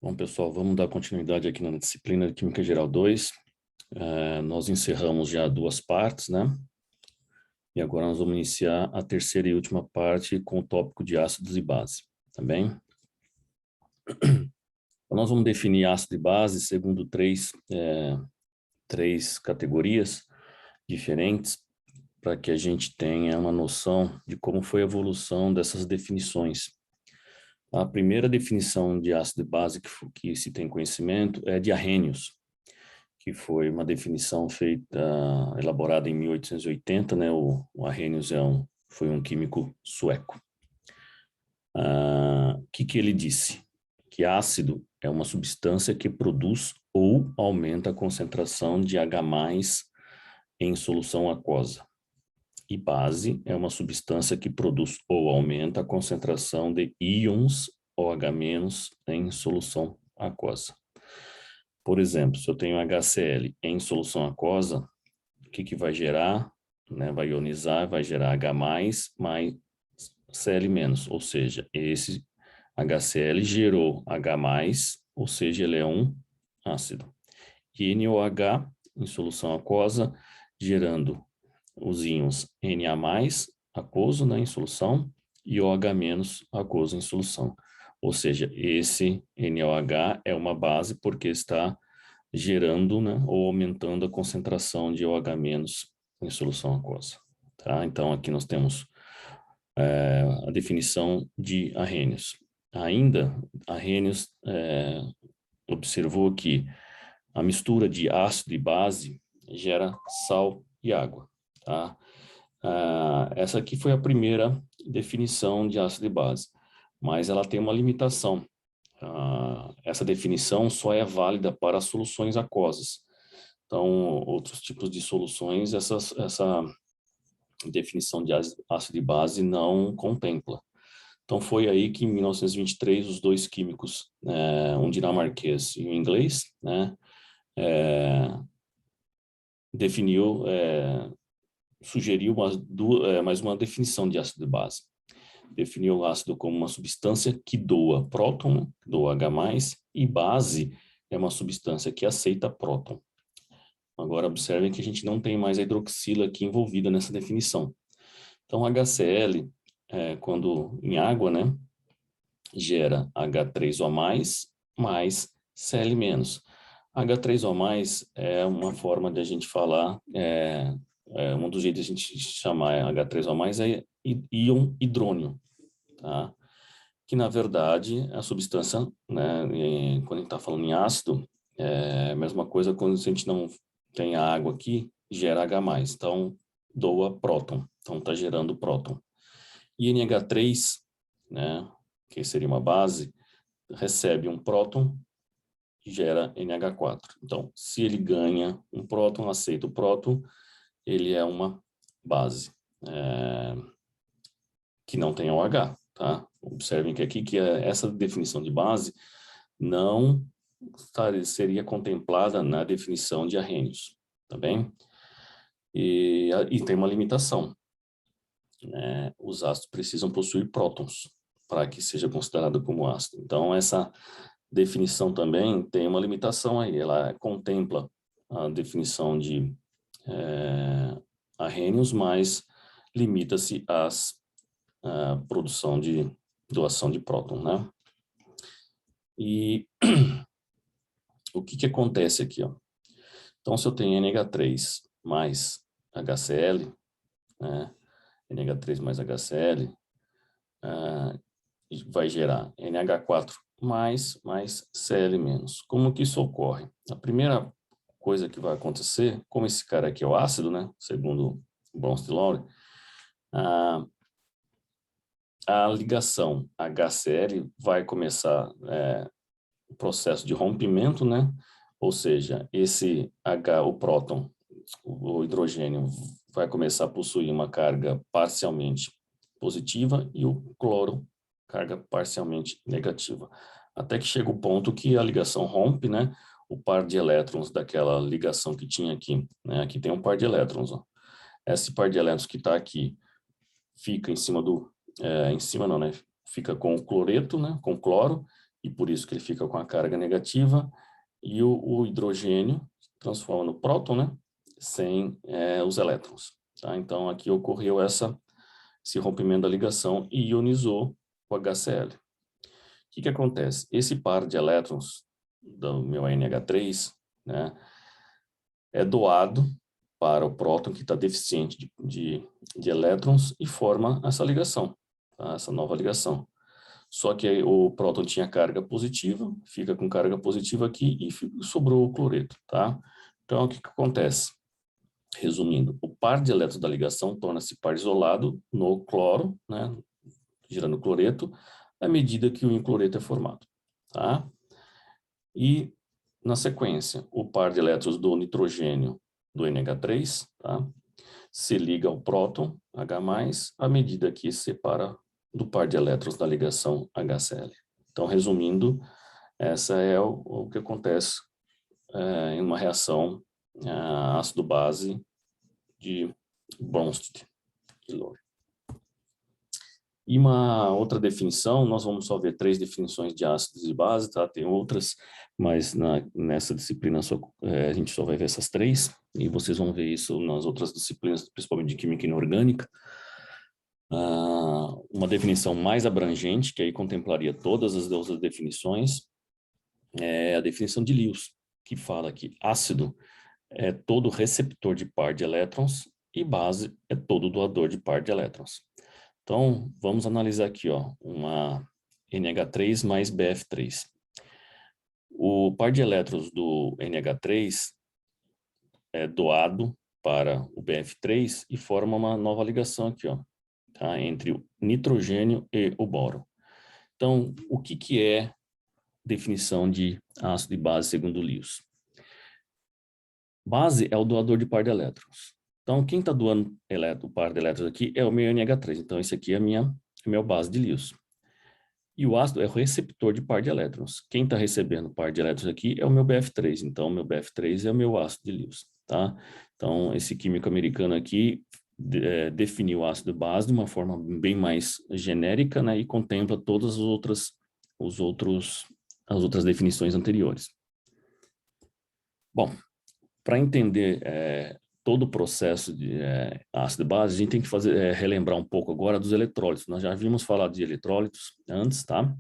Bom, pessoal, vamos dar continuidade aqui na disciplina de Química Geral 2. Nós encerramos já duas partes, né? E agora nós vamos iniciar a terceira e última parte com o tópico de ácidos e base, tá bem? Então, nós vamos definir ácido e base segundo três categorias diferentes para que a gente tenha uma noção de como foi a evolução dessas definições. A primeira definição de ácido e base que se tem conhecimento é de Arrhenius, que foi uma definição elaborada em 1880, né? O Arrhenius foi um químico sueco. O que ele disse? Que ácido é uma substância que produz ou aumenta a concentração de H+ em solução aquosa. E base é uma substância que produz ou aumenta a concentração de íons OH- em solução aquosa. Por exemplo, se eu tenho HCl em solução aquosa, o que vai gerar? Né? Vai ionizar, vai gerar H+, mais Cl-, ou seja, esse HCl gerou H+, ou seja, ele é um ácido. E NOH em solução aquosa, gerando os íons Na+, aquoso, né, em solução, e OH- aquoso em solução. Ou seja, esse NOH é uma base porque está gerando, né, ou aumentando a concentração de OH- em solução aquosa. Tá? Então, aqui nós temos a definição de Arrhenius. Ainda, Arrhenius observou que a mistura de ácido e base gera sal e água. Tá? Essa aqui foi a primeira definição de ácido e base, mas ela tem uma limitação. Essa definição só é válida para soluções aquosas. Então, outros tipos de soluções, essa definição de ácido e base não contempla. Então, foi aí que, em 1923, os dois químicos, um dinamarquês e um inglês, né, sugeriu mais uma definição de ácido e base. Definiu o ácido como uma substância que doa próton, doa H+, e base é uma substância que aceita próton. Agora, observem que a gente não tem mais a hidroxila aqui envolvida nessa definição. Então, HCl, quando em água, né, gera H3O+, mais Cl-. H3O+, é uma forma de a gente falar, um dos jeitos de a gente chamar H3O+, é íon hidrônio, tá? Que, na verdade, a substância, né, quando a gente está falando em ácido, é a mesma coisa quando a gente não tem a água aqui, gera H+, então doa próton, então está gerando próton. E NH3, né, que seria uma base, recebe um próton e gera NH4. Então, se ele ganha um próton, aceita o próton, ele é uma base que não tem OH, tá? Observem que aqui essa definição de base não seria contemplada na definição de Arrhenius, tá bem? E tem uma limitação, né? Os ácidos precisam possuir prótons para que seja considerado como ácido. Então, essa definição também tem uma limitação aí, ela contempla a definição de Arrhenius, mas limita-se à produção de doação de próton, né? E o que acontece aqui, ó? Então, se eu tenho NH3 mais HCl, né? NH3 mais HCl, vai gerar NH4 mais Cl-. Como que isso ocorre? A primeira coisa que vai acontecer, como esse cara aqui é o ácido, né? Segundo o Bronsted-Lowry, a ligação HCl vai começar o processo de rompimento, né? Ou seja, o próton, o hidrogênio, vai começar a possuir uma carga parcialmente positiva e o cloro, carga parcialmente negativa. Até que chega o ponto que a ligação rompe, né? O par de elétrons daquela ligação que tinha aqui, né? Aqui tem um par de elétrons, ó. Esse par de elétrons que está aqui fica em cima em cima não, né? Fica com o cloreto, né? Com cloro, e por isso que ele fica com a carga negativa, e o hidrogênio transforma no próton, né? Sem os elétrons. Tá? Então, aqui ocorreu esse rompimento da ligação e ionizou o HCl. O que acontece? Esse par de elétrons do meu NH3, né, é doado para o próton que está deficiente de elétrons e forma essa ligação, tá? Essa nova ligação. Só que aí o próton tinha carga positiva, fica com carga positiva aqui e sobrou o cloreto, tá? Então, o que acontece? Resumindo, o par de elétrons da ligação torna-se par isolado no cloro, né, gerando cloreto, à medida que o incloreto é formado, tá? E, na sequência, o par de elétrons do nitrogênio do NH3, tá, se liga ao próton H+, à medida que se separa do par de elétrons da ligação HCl. Então, resumindo, essa é o que acontece em uma reação ácido-base de Bronsted. E uma outra definição, nós vamos só ver 3 definições de ácidos e bases, tá? Tem outras, mas nessa disciplina a gente só vai ver essas 3, e vocês vão ver isso nas outras disciplinas, principalmente de química inorgânica. Uma definição mais abrangente, que aí contemplaria todas as outras definições, é a definição de Lewis, que fala que ácido é todo receptor de par de elétrons e base é todo doador de par de elétrons. Então, vamos analisar aqui, ó, uma NH3 mais BF3. O par de elétrons do NH3 é doado para o BF3 e forma uma nova ligação aqui, ó, tá, entre o nitrogênio e o boro. Então, o que é definição de ácido e base segundo Lewis? Base é o doador de par de elétrons. Então, quem está doando o par de elétrons aqui é o meu NH3. Então, esse aqui é a minha base de Lewis. E o ácido é o receptor de par de elétrons. Quem está recebendo par de elétrons aqui é o meu BF3. Então, o meu BF3 é o meu ácido de Lewis, tá? Então, esse químico americano aqui definiu o ácido base de uma forma bem mais genérica, né? E contempla todas as outras definições anteriores. Bom, para entender todo o processo de ácido e base, a gente tem que relembrar um pouco agora dos eletrólitos. Nós já havíamos falado de eletrólitos antes, tá?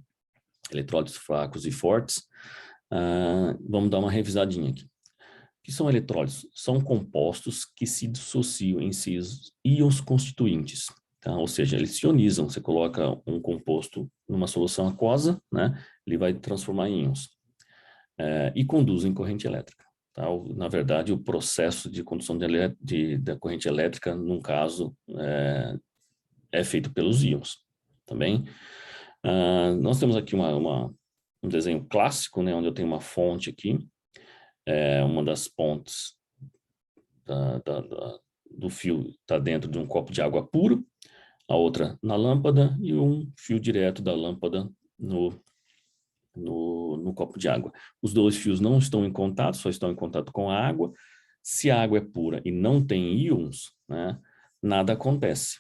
Eletrólitos fracos e fortes. Vamos dar uma revisadinha aqui. O que são eletrólitos? São compostos que se dissociam em seus íons constituintes, tá? Ou seja, eles se ionizam. Você coloca um composto numa solução aquosa, né? Ele vai transformar em íons e conduzem corrente elétrica. Tá? Na verdade, o processo de condução da corrente elétrica, num caso, é feito pelos íons. Também. Nós temos aqui um desenho clássico, né, onde eu tenho uma fonte aqui, uma das pontes do fio está dentro de um copo de água puro, a outra na lâmpada e um fio direto da lâmpada no copo de água. Os 2 fios não estão em contato, só estão em contato com a água. Se a água é pura e não tem íons, né, nada acontece.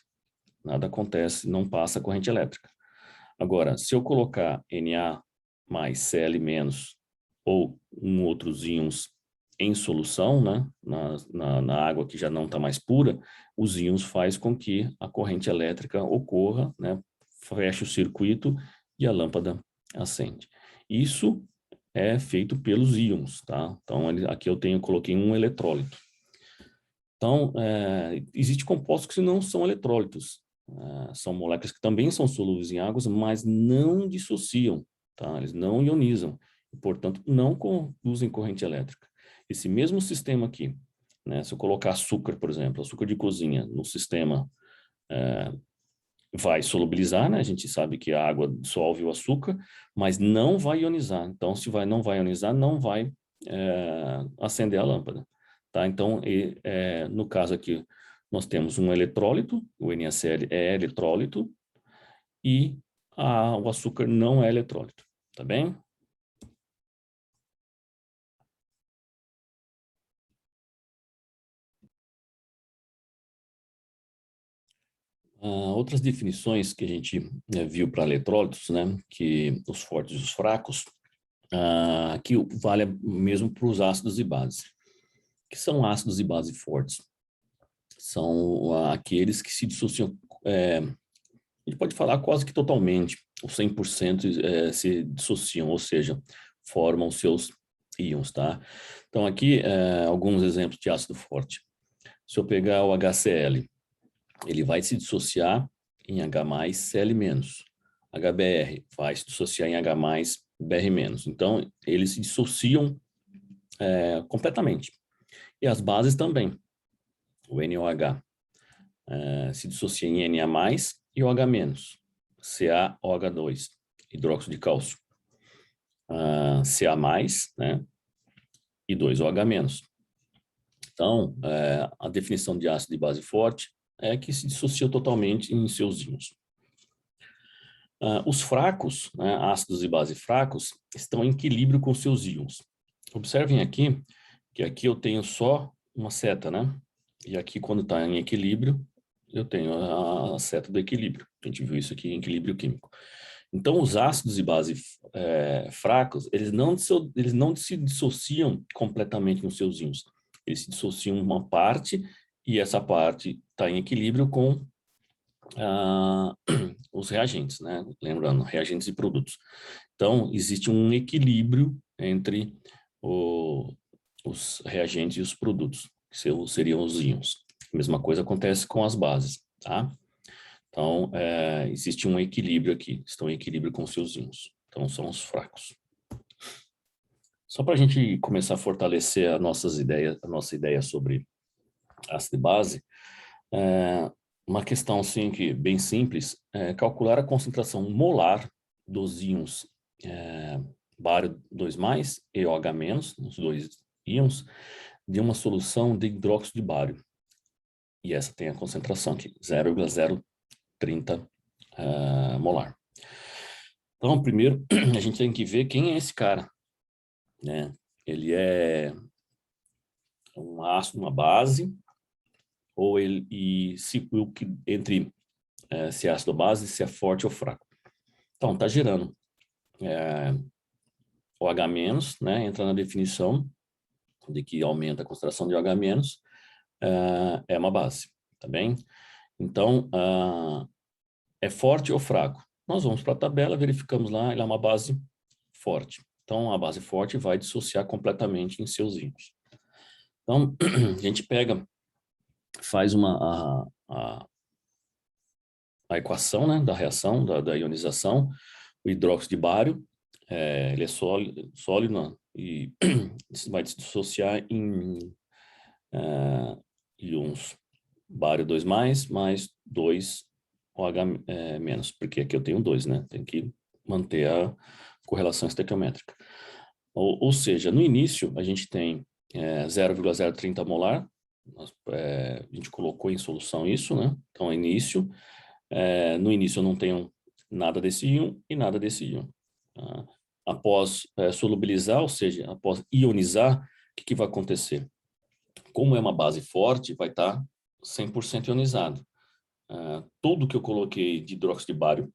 Nada acontece, não passa corrente elétrica. Agora, se eu colocar Na mais Cl menos ou outros íons em solução, né, na água que já não está mais pura, os íons faz com que a corrente elétrica ocorra, né, fecha o circuito e a lâmpada acende. Isso é feito pelos íons, tá? Então, aqui coloquei um eletrólito. Então, existem compostos que não são eletrólitos. São moléculas que também são solúveis em águas, mas não dissociam, tá? Eles não ionizam, e, portanto, não conduzem corrente elétrica. Esse mesmo sistema aqui, né, se eu colocar açúcar, por exemplo, açúcar de cozinha no sistema, vai solubilizar, né? A gente sabe que a água dissolve o açúcar, mas não vai ionizar. Então, se não vai ionizar, não vai acender a lâmpada. Tá? Então, no caso aqui, nós temos um eletrólito, o NaCl é eletrólito, e o açúcar não é eletrólito. Tá bem? Outras definições que a gente viu para eletrólitos, né, que os fortes e os fracos, que vale mesmo para os ácidos e bases. O que são ácidos e bases fortes? São aqueles que se dissociam, a gente pode falar quase que totalmente, ou 100% se dissociam, ou seja, formam seus íons, tá? Então aqui, alguns exemplos de ácido forte. Se eu pegar o HCl, ele vai se dissociar em H+, Cl-. HBr vai se dissociar em H+, Br-. Então, eles se dissociam completamente. E as bases também. O NOH se dissocia em Na+, e OH-, CaOH2, hidróxido de cálcio. Ca+, né, e 2OH-. Então, a definição de ácido de base forte é que se dissocia totalmente em seus íons. Os fracos, né, ácidos de base fracos, estão em equilíbrio com seus íons. Observem aqui, que aqui eu tenho só uma seta, né? E aqui, quando está em equilíbrio, eu tenho a seta do equilíbrio. A gente viu isso aqui em equilíbrio químico. Então, os ácidos de base fracos, eles não se dissociam completamente nos seus íons. Eles se dissociam uma parte, e essa parte está em equilíbrio com os reagentes, né? Lembrando, reagentes e produtos. Então, existe um equilíbrio entre os reagentes e os produtos, que seriam os íons. A mesma coisa acontece com as bases, tá? Então, existe um equilíbrio aqui, estão em equilíbrio com seus íons. Então, são os fracos. Só para a gente começar a fortalecer a nossa ideia sobre ácido e base, uma questão assim, bem simples, é calcular a concentração molar dos íons bário 2+, e OH-, os dois íons, de uma solução de hidróxido de bário. E essa tem a concentração aqui, 0,030 molar. Então, primeiro, a gente tem que ver quem é esse cara, né? Ele é um ácido, uma base, ou ele, e se entre se é ácido ou base, se é forte ou fraco. Então, está gerando OH-, né? Entra na definição de que aumenta a concentração de OH-, é uma base, tá bem? Então, é forte ou fraco? Nós vamos para a tabela, verificamos lá, ele é uma base forte. Então, a base forte vai dissociar completamente em seus íons. Então, a gente pega, faz a equação, né, da reação, da ionização. O hidróxido de bário, ele é sólido e vai se dissociar em íons bário 2+, mais 2 OH-, porque aqui eu tenho 2, né? Tem que manter a correlação estequiométrica. Ou seja, no início a gente tem 0,030 molar, a gente colocou em solução isso, né? Então, no início eu não tenho nada desse íon e nada desse íon. Tá? Após solubilizar, ou seja, após ionizar, o que vai acontecer? Como é uma base forte, vai estar 100% ionizado. Tudo que eu coloquei de hidróxido de bário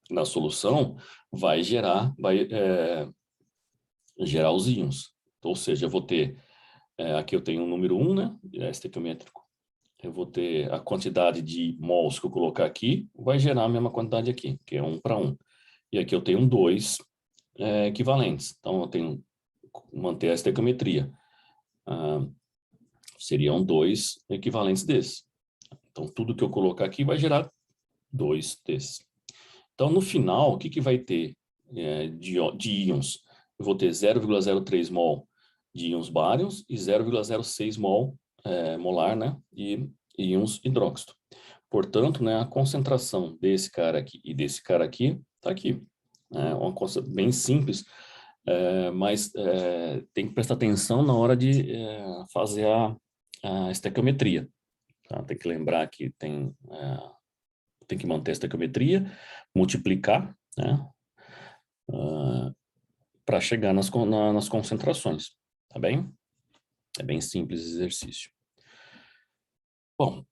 na solução vai gerar os íons. Ou seja, eu vou ter, aqui eu tenho o número 1, né, estequiométrico. Eu vou ter a quantidade de mols que eu colocar aqui, vai gerar a mesma quantidade aqui, que é 1 para 1. E aqui eu tenho 2 equivalentes. Então, eu tenho que manter a estequiometria. Seriam 2 equivalentes desses. Então, tudo que eu colocar aqui vai gerar 2 desses. Então, no final, o que vai ter de íons? Eu vou ter 0,03 mol de íons bários e 0,06 molar, né, de íons hidróxido. Portanto, né, a concentração desse cara aqui e desse cara aqui está aqui. É uma coisa bem simples, mas tem que prestar atenção na hora de fazer a estequiometria. Tá? Tem que lembrar que tem que manter a estequiometria, multiplicar, né, para chegar nas concentrações, tá bem? É bem simples esse exercício. Bom,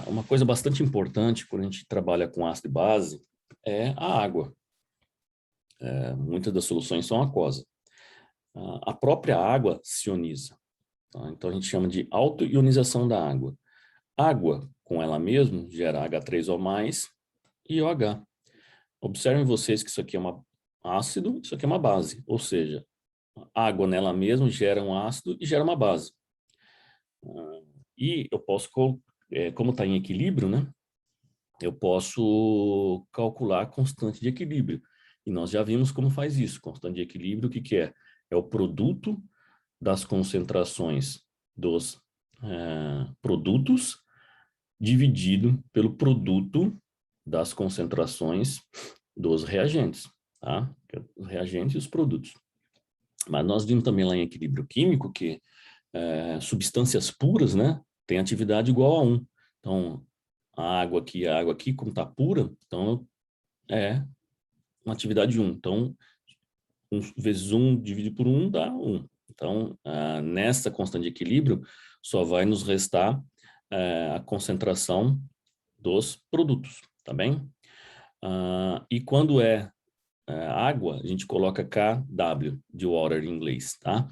Uma coisa bastante importante quando a gente trabalha com ácido e base é a água. Muitas das soluções são aquosas. A própria água se ioniza, tá? Então a gente chama de auto-ionização da água. Água, com ela mesma, gera H3O+, e OH. Observem vocês que isso aqui é um ácido, isso aqui é uma base, ou seja, a água nela mesma gera um ácido e gera uma base. E eu posso, como está em equilíbrio, né? Eu posso calcular a constante de equilíbrio. E nós já vimos como faz isso. Constante de equilíbrio, o que que é? É o produto das concentrações dos produtos dividido pelo produto das concentrações dos reagentes, tá? Os reagentes e os produtos. Mas nós vimos também lá em equilíbrio químico que substâncias puras, né, tem atividade igual a 1. Então, a água aqui, como está pura, então é uma atividade 1. Então, 1 vezes 1 dividido por 1 dá 1. Então, nessa constante de equilíbrio, só vai nos restar a concentração dos produtos, tá bem? E quando é água, a gente coloca KW, de water em inglês, tá?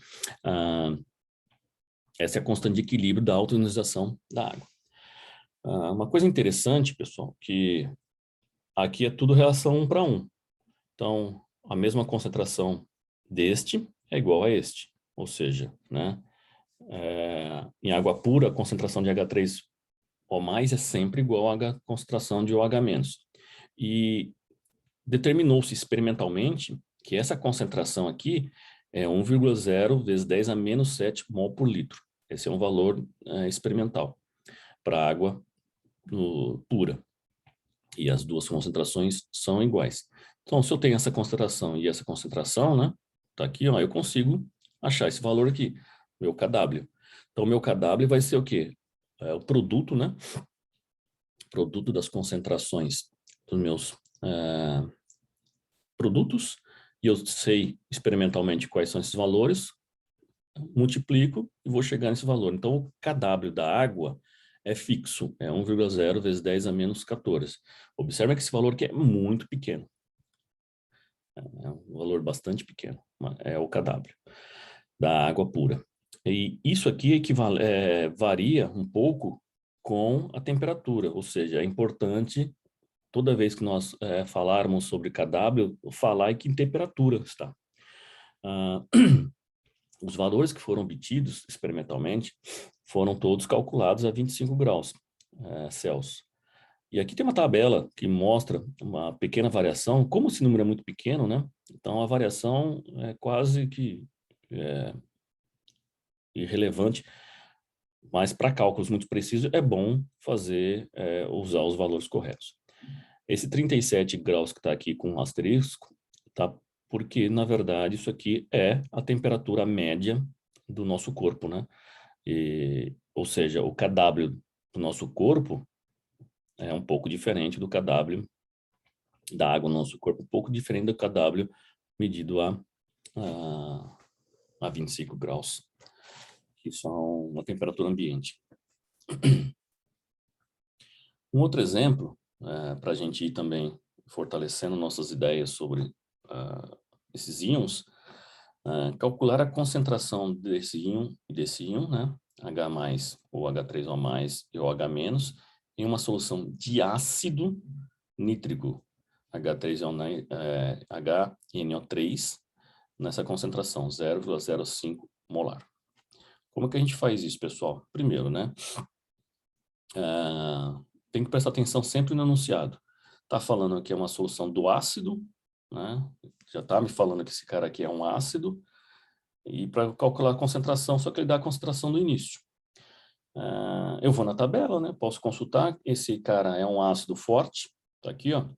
Essa é a constante de equilíbrio da auto-ionização da água. Uma coisa interessante, pessoal, que aqui é tudo relação 1 para 1. Então, a mesma concentração deste é igual a este. Ou seja, né, em água pura, a concentração de H3O+ é sempre igual à concentração de OH-. E determinou-se experimentalmente que essa concentração aqui é 1,0 vezes 10 a menos 7 mol por litro. Esse é um valor experimental para água pura. E as duas concentrações são iguais. Então, se eu tenho essa concentração e essa concentração, né? Tá aqui, ó, eu consigo achar esse valor aqui, meu KW. Então, meu KW vai ser o quê? É o produto, né? Produto das concentrações dos meus produtos, e eu sei experimentalmente quais são esses valores, multiplico e vou chegar nesse valor. Então, o KW da água é fixo, é 1,0 vezes 10 a menos 14. Observa que esse valor aqui é muito pequeno. É um valor bastante pequeno, é o KW da água pura. E isso aqui varia um pouco com a temperatura, ou seja, é importante, toda vez que nós falarmos sobre KW, falar em que temperatura está. Os valores que foram obtidos experimentalmente foram todos calculados a 25 graus Celsius. E aqui tem uma tabela que mostra uma pequena variação, como esse número é muito pequeno, né? Então a variação é quase que irrelevante, mas para cálculos muito precisos é bom usar os valores corretos. Esse 37 graus que está aqui com um asterisco, tá? Porque, na verdade, isso aqui é a temperatura média do nosso corpo, né? Ou seja, o KW do nosso corpo é um pouco diferente do KW da água no nosso corpo, um pouco diferente do KW medido a 25 graus, que são uma temperatura ambiente. Um outro exemplo, para a gente ir também fortalecendo nossas ideias sobre esses íons, calcular a concentração desse íon e desse íon, né, H+, ou H3O+, e OH-, em uma solução de ácido nítrico, HNO3, nessa concentração, 0,05 molar. Como é que a gente faz isso, pessoal? Primeiro, né, tem que prestar atenção sempre no enunciado. Está falando que é uma solução do ácido, né? Já está me falando que esse cara aqui é um ácido, e para calcular a concentração, só que ele dá a concentração do início. Eu vou na tabela, né? Posso consultar, esse cara é um ácido forte, tá aqui, ó,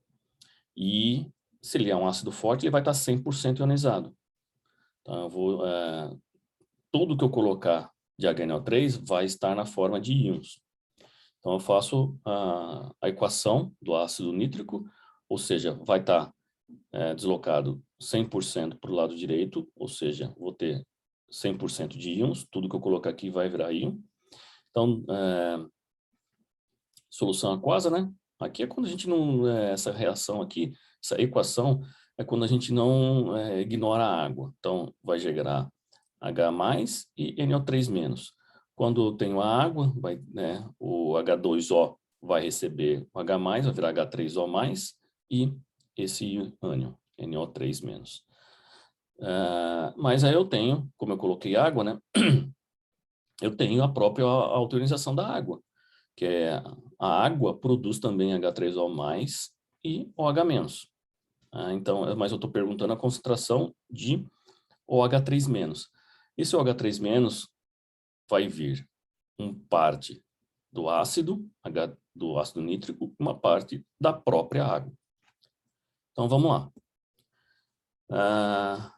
e se ele é um ácido forte, ele vai estar 100% ionizado. Então, eu vou, tudo que eu colocar de HNO3 vai estar na forma de íons. Então, eu faço a equação do ácido nítrico, ou seja, vai estar deslocado 100% para o lado direito, ou seja, vou ter 100% de íons, tudo que eu colocar aqui vai virar íon. Então, solução aquosa, né? Aqui é quando a gente não, essa reação aqui, essa equação, é quando a gente não ignora a água. Então, vai gerar H mais e NO3 menos. Quando eu tenho a água, vai, né, o H2O vai receber o H mais, vai virar H3O mais, e esse ânion, NO3 menos. Mas aí eu tenho, como eu coloquei água, né? Eu tenho a própria autorização da água, que é a água produz também H3O mais e OH-. Então, mas eu estou perguntando a concentração de OH3-. Esse OH3- vai vir uma parte do ácido, do ácido nítrico, uma parte da própria água. Então, vamos lá.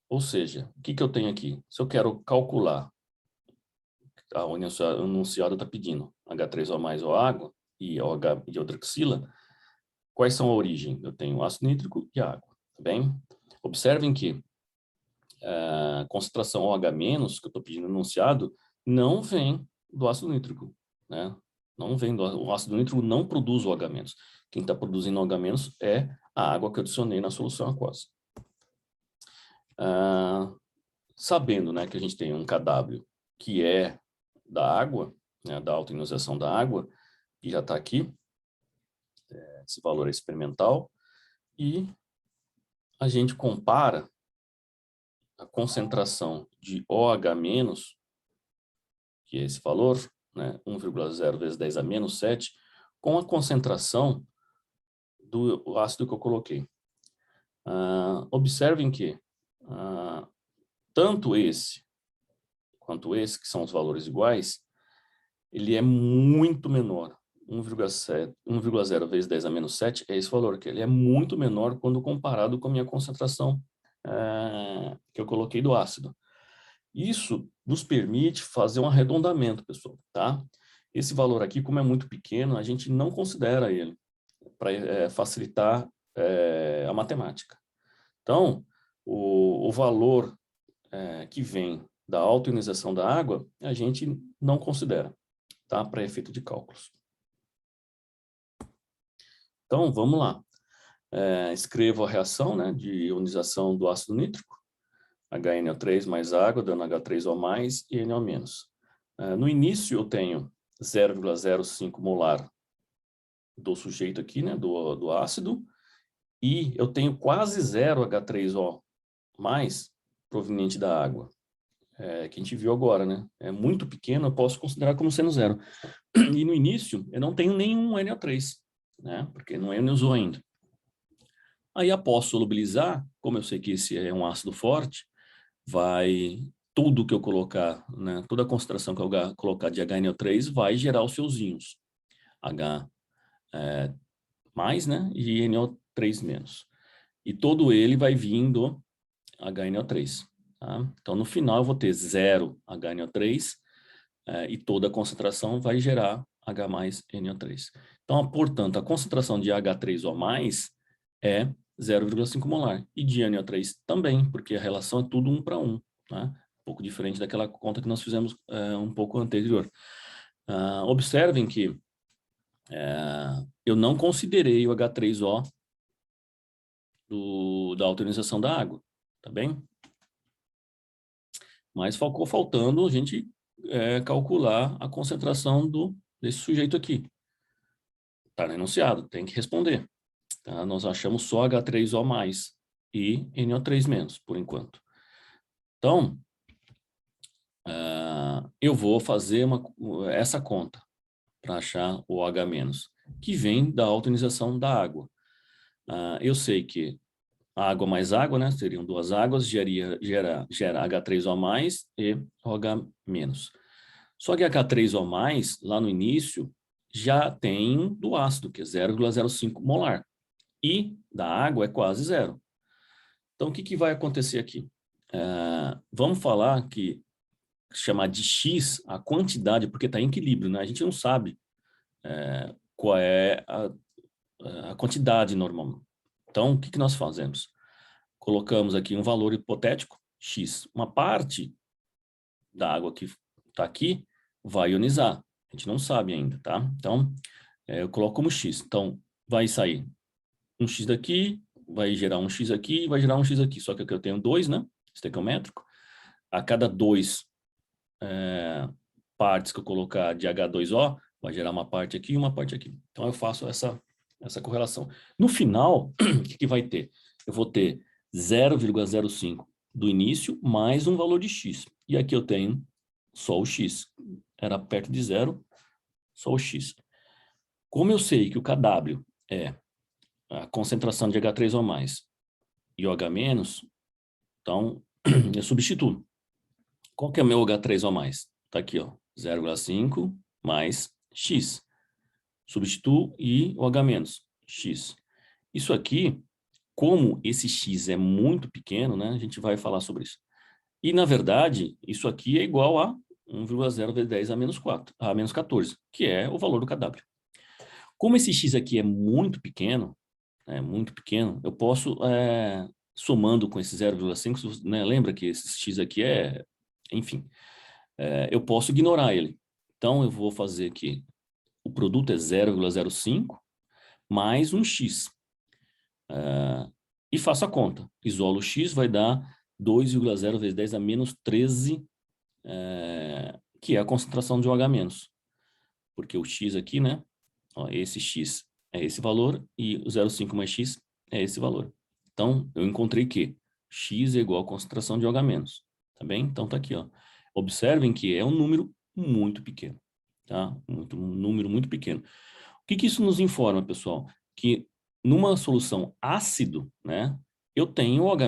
Ou seja, o que eu tenho aqui? Se eu quero calcular, o enunciado está pedindo H3O mais ou água e OH e hidroxila, quais são a origem? Eu tenho ácido nítrico e água, tá bem? Observem que a concentração OH-, que eu estou pedindo no enunciado, não vem do ácido nítrico, né? Não vem o ácido nítrico não produz OH-. Quem está produzindo OH- é a água que eu adicionei na solução aquosa. Sabendo, né, que a gente tem um KW que é da água, né, da autoionização da água, que já está aqui, esse valor é experimental, e a gente compara a concentração de OH-, que é esse valor, né, 1,0 vezes 10 a menos 7, com a concentração do ácido que eu coloquei. Observem que tanto esse quanto esse, que são os valores iguais, ele é muito menor. 1,0 vezes 10 a menos 7 é esse valor, que ele é muito menor quando comparado com a minha concentração que eu coloquei do ácido. Isso nos permite fazer um arredondamento, pessoal, tá? Esse valor aqui, como é muito pequeno, a gente não considera ele para facilitar a matemática. Então, o valor que vem da autoionização da água, a gente não considera, tá? Para efeito de cálculos. Então, vamos lá. Escrevo a reação, né, de ionização do ácido nítrico, HNO3 mais água, dando H3O mais e NO-. No início, eu tenho 0,05 molar do sujeito aqui, né, do ácido, e eu tenho quase zero H3O mais proveniente da água, que a gente viu agora, né? É muito pequeno, eu posso considerar como sendo zero. E no início, eu não tenho nenhum NO3, né? Porque não ionizou ainda. Aí, após solubilizar, como eu sei que esse é um ácido forte, tudo que eu colocar, né, toda a concentração que eu colocar de HNO3 vai gerar os seus íons. H mais, né, e NO3-. E todo ele vai vir do HNO3. Tá? Então, no final, eu vou ter 0 HNO3 e toda a concentração vai gerar H mais NO3. Então, portanto, a concentração de H3O+, é 0,5 molar. E de NO3 também, porque a relação é tudo 1 para 1. Né? Um pouco diferente daquela conta que nós fizemos um pouco anterior. Observem que eu não considerei o H3O da autorização da água, tá bem? Mas ficou faltando a gente calcular a concentração desse sujeito aqui. Está no enunciado, tem que responder. Tá? Nós achamos só H3O+, e NO3-, por enquanto. Então, eu vou fazer essa conta para achar o OH-, que vem da autoionização da água. Eu sei que a água mais água, né, seriam duas águas, gera H3O+, e OH-. Só que H3O+, lá no início, já tem do ácido, que é 0,05 molar. E da água é quase zero. Então, o que vai acontecer aqui? Vamos falar chamar de X a quantidade, porque está em equilíbrio, né? A gente não sabe qual é a quantidade normal. Então, o que nós fazemos? Colocamos aqui um valor hipotético, X. Uma parte da água que está aqui vai ionizar. A gente não sabe ainda, tá? Então, eu coloco como x. Então, vai sair um x daqui, vai gerar um x aqui, vai gerar um x aqui. Só que aqui eu tenho 2, né? Estequiométrico. A cada 2 partes que eu colocar de H2O, vai gerar uma parte aqui e uma parte aqui. Então, eu faço essa correlação. No final, o que vai ter? Eu vou ter 0,05 do início mais um valor de x. E aqui eu tenho só o x. Era perto de zero, só o x. Como eu sei que o Kw é a concentração de H3O+, e o H-, então eu substituo. Qual que é o meu H3O+? Está aqui, ó, 0,5 mais x. Substituo e o H-, x. Isso aqui, como esse x é muito pequeno, né, a gente vai falar sobre isso. E, na verdade, isso aqui é igual a 1,0 vezes 10 a menos 4, a menos 14, que é o valor do Kw. Como esse x aqui é muito pequeno, eu posso, somando com esse 0,5, né, lembra que esse x aqui enfim, eu posso ignorar ele. Então, eu vou fazer aqui, o produto é 0,05 mais um x. E faço a conta. Isolo o x, vai dar 2,0 vezes 10 a menos 13, que é a concentração de OH-. Porque o x aqui, né? Ó, esse x é esse valor e o 0,5 mais x é esse valor. Então, eu encontrei que x é igual à concentração de OH-. Tá bem? Então, tá aqui, ó. Observem que é um número muito pequeno. Tá? Um número muito pequeno. O que isso nos informa, pessoal? Que numa solução ácido, né, eu tenho OH-,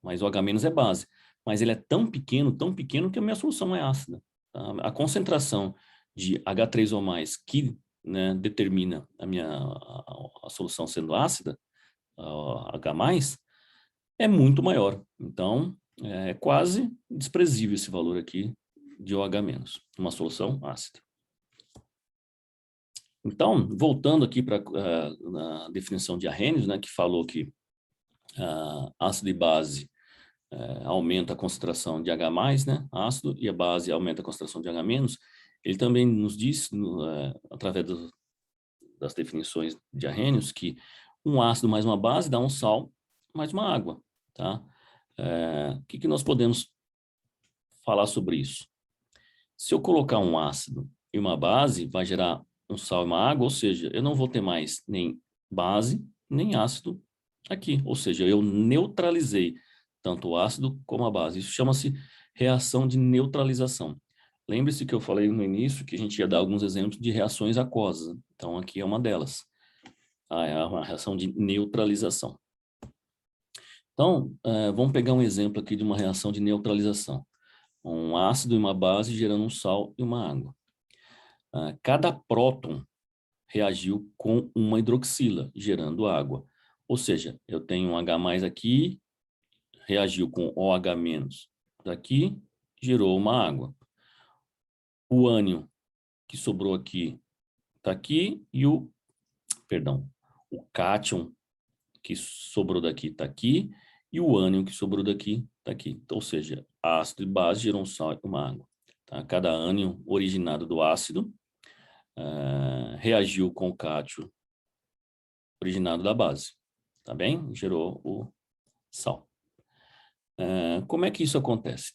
mas o OH- é base. Mas ele é tão pequeno que a minha solução é ácida. Tá? A concentração de H3O+, que, né, determina a solução sendo ácida, H+, é muito maior. Então, é quase desprezível esse valor aqui de OH-, uma solução ácida. Então, voltando aqui para a definição de Arrhenius, né, que falou que ácido e base aumenta a concentração de H+, né, ácido, e a base aumenta a concentração de H-, ele também nos diz, através das definições de Arrhenius, que um ácido mais uma base dá um sal mais uma água. Tá? O que nós podemos falar sobre isso? Se eu colocar um ácido e uma base, vai gerar um sal e uma água, ou seja, eu não vou ter mais nem base, nem ácido aqui. Ou seja, eu neutralizei tanto o ácido como a base. Isso chama-se reação de neutralização. Lembre-se que eu falei no início que a gente ia dar alguns exemplos de reações aquosas. Então, aqui é uma delas. É uma reação de neutralização. Então, vamos pegar um exemplo aqui de uma reação de neutralização. Um ácido e uma base gerando um sal e uma água. Cada próton reagiu com uma hidroxila, gerando água. Ou seja, eu tenho um H+ aqui, reagiu com OH- daqui, gerou uma água. O ânion que sobrou aqui está aqui e o cátion que sobrou daqui está aqui e o ânion que sobrou daqui está aqui. Ou seja, ácido e base geram um sal e uma água. Tá? Cada ânion originado do ácido reagiu com o cátion originado da base. Tá bem? Gerou o sal. Como é que isso acontece?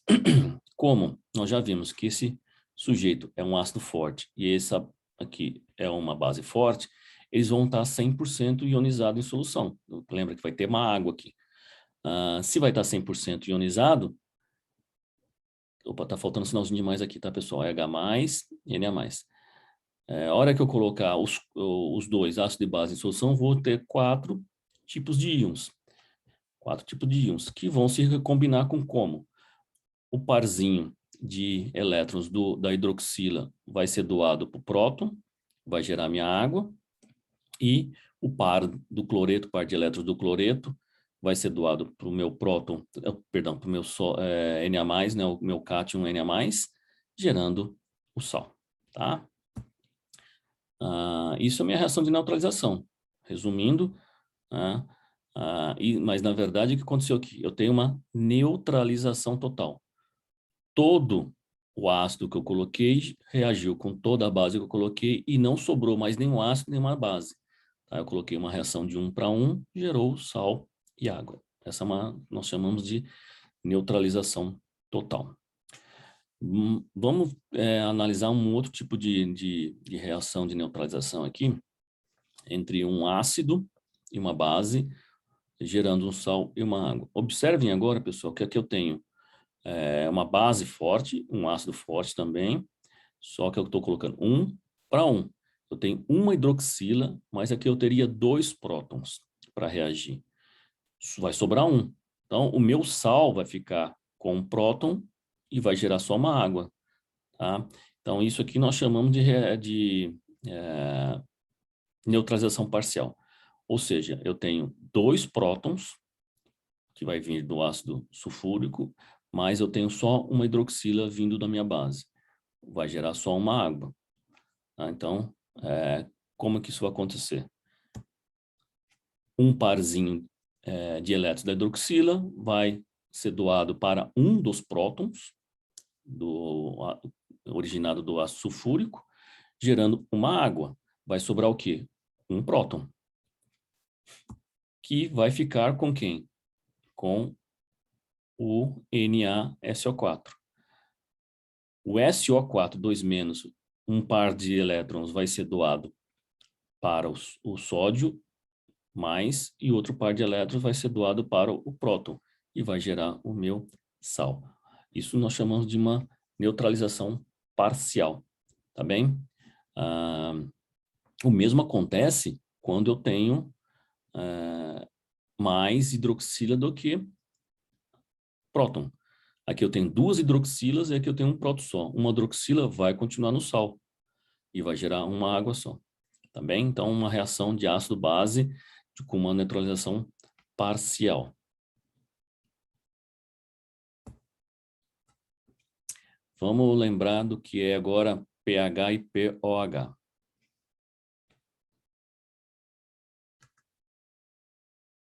Como nós já vimos que esse sujeito é um ácido forte e essa aqui é uma base forte, eles vão estar 100% ionizados em solução. Lembra que vai ter uma água aqui. Se vai estar 100% ionizado, opa, tá faltando um sinalzinho de mais aqui, tá, pessoal? É H+, e Na+. A hora que eu colocar os dois, ácido e base, em solução, vou ter 4 tipos de íons. 4 tipos de íons, que vão se recombinar com como? O parzinho de elétrons da hidroxila vai ser doado para o próton, vai gerar minha água, e o par do cloreto, par de elétrons do cloreto, vai ser doado para o meu próton, perdão, para o meu Na+, né, o meu cátion Na+, gerando o sal, tá? Isso é a minha reação de neutralização. Resumindo, mas na verdade o que aconteceu aqui? Eu tenho uma neutralização total. Todo O ácido que eu coloquei reagiu com toda a base que eu coloquei e não sobrou mais nenhum ácido, nenhuma base. Tá? Eu coloquei uma reação de 1 para 1, gerou sal e água. Essa é nós chamamos de neutralização total. Vamos analisar um outro tipo de reação de neutralização aqui, entre um ácido e uma base, gerando um sal e uma água. Observem agora, pessoal, que aqui eu tenho uma base forte, um ácido forte também, só que eu estou colocando 1 para 1. Eu tenho uma hidroxila, mas aqui eu teria 2 prótons para reagir. Isso vai sobrar 1. Então, o meu sal vai ficar com um próton e vai gerar só uma água. Tá? Então, isso aqui nós chamamos de neutralização parcial. Ou seja, eu tenho 2 prótons, que vai vir do ácido sulfúrico, mas eu tenho só uma hidroxila vindo da minha base. Vai gerar só uma água. Tá? Então, como que isso vai acontecer? Um parzinho de elétrons da hidroxila vai ser doado para um dos prótons, originado do ácido sulfúrico, gerando uma água. Vai sobrar o quê? Um próton. Que vai ficar com quem? Com o NaSO4. O SO4, 2-, um par de elétrons vai ser doado para o sódio, mais, e outro par de elétrons vai ser doado para o próton, e vai gerar o meu sal. Isso nós chamamos de uma neutralização parcial, tá bem? O mesmo acontece quando eu tenho mais hidroxila do que próton. Aqui eu tenho 2 hidroxilas e aqui eu tenho um próton só. Uma hidroxila vai continuar no sal e vai gerar uma água só. Tá bem? Então, uma reação de ácido-base com uma neutralização parcial. Vamos lembrar do que é agora pH e pOH.